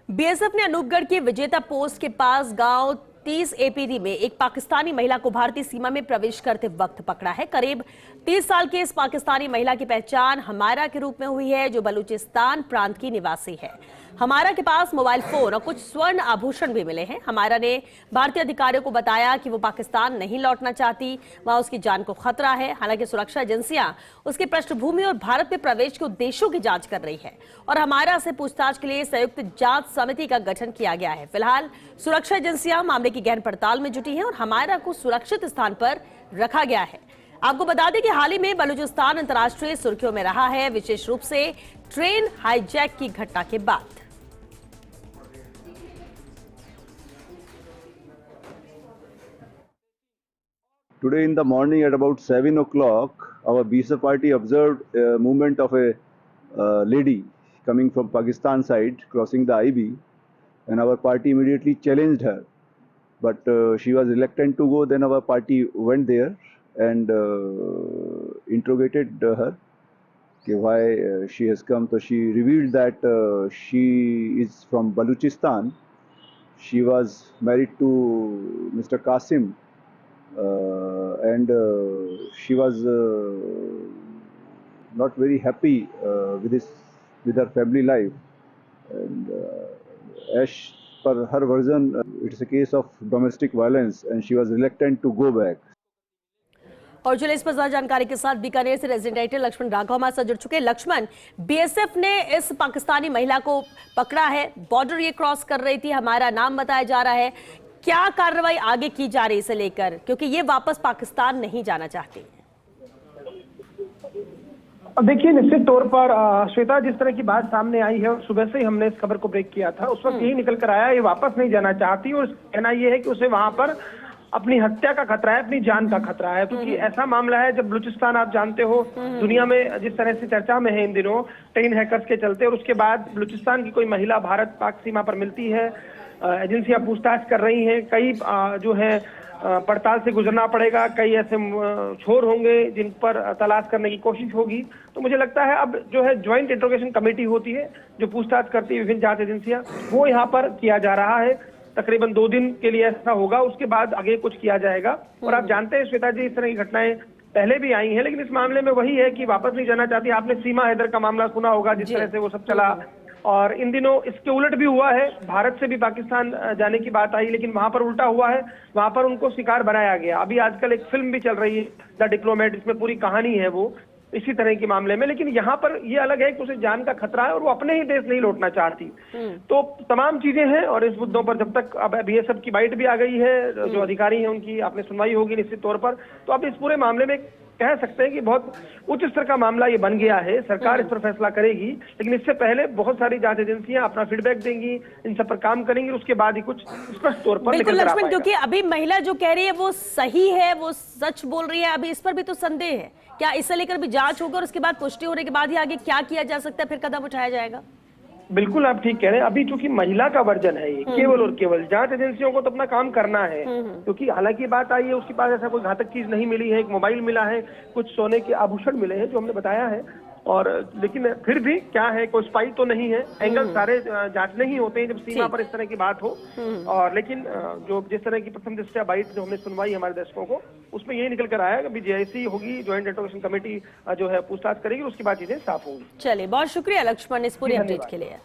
BSF ने अनूपगढ़ के विजेता पोस्ट के पास गांव 30 एपीडी में एक पाकिस्तानी महिला को भारतीय सीमा में प्रवेश करते वक्त पकड़ा है। करीब 30 साल की इस पाकिस्तानी महिला की पहचान हमारा के रूप में हुई है, जो बलूचिस्तान प्रांत की निवासी है। हमारा के पास मोबाइल फोन और कुछ स्वर्ण आभूषण भी मिले हैं। हमारा ने भारतीय अधिकारियों को बताया कि वो पाकिस्तान नहीं लौटना चाहती, वहां उसकी जान को खतरा है। हालांकि सुरक्षा एजेंसियां उसकी पृष्ठभूमि और भारत में प्रवेश के उद्देश्यों की जांच कर रही है और हमारा से पूछताछ के लिए संयुक्त जांच समिति का गठन किया गया है। फिलहाल सुरक्षा एजेंसियां मामले की गहन पड़ताल में जुटी हैं और हमारा को सुरक्षित स्थान पर रखा गया है। आपको बता दें कि हाल ही में बलूचिस्तान अंतर्राष्ट्रीय सुर्खियों में रहा है, विशेष रूप से ट्रेन हाईजैक की घटना के बाद। Today in the morning at about 7 o'clock, our BSF party observed a movement of a lady coming from Pakistan side crossing the IB, and our party immediately challenged her. But she was reluctant to go. Then our party went there and interrogated her why she has come. So she revealed that she is from Balochistan. She was married to Mr. Qasim. And she was not very happy with her family life, and as per her version, it's a case of domestic violence, and she was reluctant to go back. और चलिए इस पर ज्यादा जानकारी के साथ बीकानेर से resident editor Lakshman Raghav हमारे साथ जुड़ चुके हैं। लक्ष्मण, बीएसएफ ने इस पाकिस्तानी महिला को पकड़ा है, बॉर्डर ये क्रॉस कर रही थी, हमारा नाम बताया जा रहा है। क्या कार्रवाई आगे की जा रही है इसे लेकर, क्योंकि ये वापस पाकिस्तान नहीं जाना चाहती? देखिए, निश्चित तौर पर श्वेता, जिस तरह की बात सामने आई है और सुबह से ही हमने इस खबर को ब्रेक किया था, उस वक्त यही निकल कर आया, ये वापस नहीं जाना चाहती और कहना यह है कि उसे वहां पर अपनी हत्या का खतरा है, अपनी जान का खतरा है। क्योंकि ऐसा मामला है, जब बलूचिस्तान आप जानते हो दुनिया में जिस तरह से चर्चा में है इन दिनों ट्रेन हैकर्स के चलते, और उसके बाद बलूचिस्तान की कोई महिला भारत पाक सीमा पर मिलती है, एजेंसियां पूछताछ कर रही हैं, कई जो है पड़ताल से गुजरना पड़ेगा, कई ऐसे छोर होंगे जिन पर तलाश करने की कोशिश होगी। तो मुझे लगता है अब जो है ज्वाइंट इंट्रोगेशन कमेटी होती है जो पूछताछ करती है विभिन्न जांच एजेंसियां, वो यहाँ पर किया जा रहा है। तकरीबन 2 दिन के लिए ऐसा होगा, उसके बाद आगे कुछ किया जाएगा। और आप जानते हैं श्वेता जी, इस तरह की घटनाएं पहले भी आई हैं, लेकिन इस मामले में वही है कि वापस नहीं जाना चाहती। आपने सीमा हैदर का मामला सुना होगा, जिस तरह से वो सब चला, और इन दिनों इसके उलट भी हुआ है। भारत से भी पाकिस्तान जाने की बात आई, लेकिन वहां पर उल्टा हुआ है, वहां पर उनको शिकार बनाया गया। अभी आजकल एक फिल्म भी चल रही है द डिप्लोमेट, इसमें पूरी कहानी है वो इसी तरह के मामले में। लेकिन यहाँ पर ये अलग है कि उसे जान का खतरा है और वो अपने ही देश नहीं लौटना चाहती। तो तमाम चीजें हैं, और इस मुद्दों पर जब तक अब बीएसएफ की बाइट भी आ गई है, जो अधिकारी हैं उनकी आपने सुनवाई होगी निश्चित तौर पर, तो अब इस पूरे मामले में कह सकते हैं कि बहुत उच्च स्तर का मामला ये बन गया है। सरकार इस पर फैसला करेगी, लेकिन इससे पहले बहुत सारी जांच एजेंसियां अपना फीडबैक देंगी, इन सब पर काम करेंगी, उसके बाद ही कुछ स्पष्ट तौर पर बिल्कुल लक्ष्मण, क्योंकि अभी महिला जो कह रही है वो सही है, वो सच बोल रही है, अभी इस पर भी तो संदेह है। क्या इसे लेकर भी जांच होगी और उसके बाद पुष्टि होने के बाद ही आगे क्या किया जा सकता है, फिर कदम उठाया जाएगा? बिल्कुल, आप ठीक कह रहे हैं। अभी चूंकि महिला का वर्जन है ये, केवल और केवल जांच एजेंसियों को तो अपना काम करना है। क्योंकि हालांकि बात आई है, उसके पास ऐसा कोई घातक चीज नहीं मिली है, एक मोबाइल मिला है, कुछ सोने के आभूषण मिले हैं जो हमने बताया है, और लेकिन फिर भी क्या है, कोई स्पाई तो नहीं है। एंगल सारे जांचने ही होते हैं जब सीमा पर इस तरह की बात हो। और लेकिन जो जिस तरह की प्रथम दृष्टया बाइट जो हमने सुनवाई हमारे दर्शकों को, उसमें यही निकल कर आया कि अभी जेआईसी होगी, ज्वाइंट इंट्रोगेशन कमेटी जो है पूछताछ करेगी, उसके बाद चीजें साफ होंगी। चलिए, बहुत शुक्रिया लक्ष्मण इस पूरे अपडेट के लिए।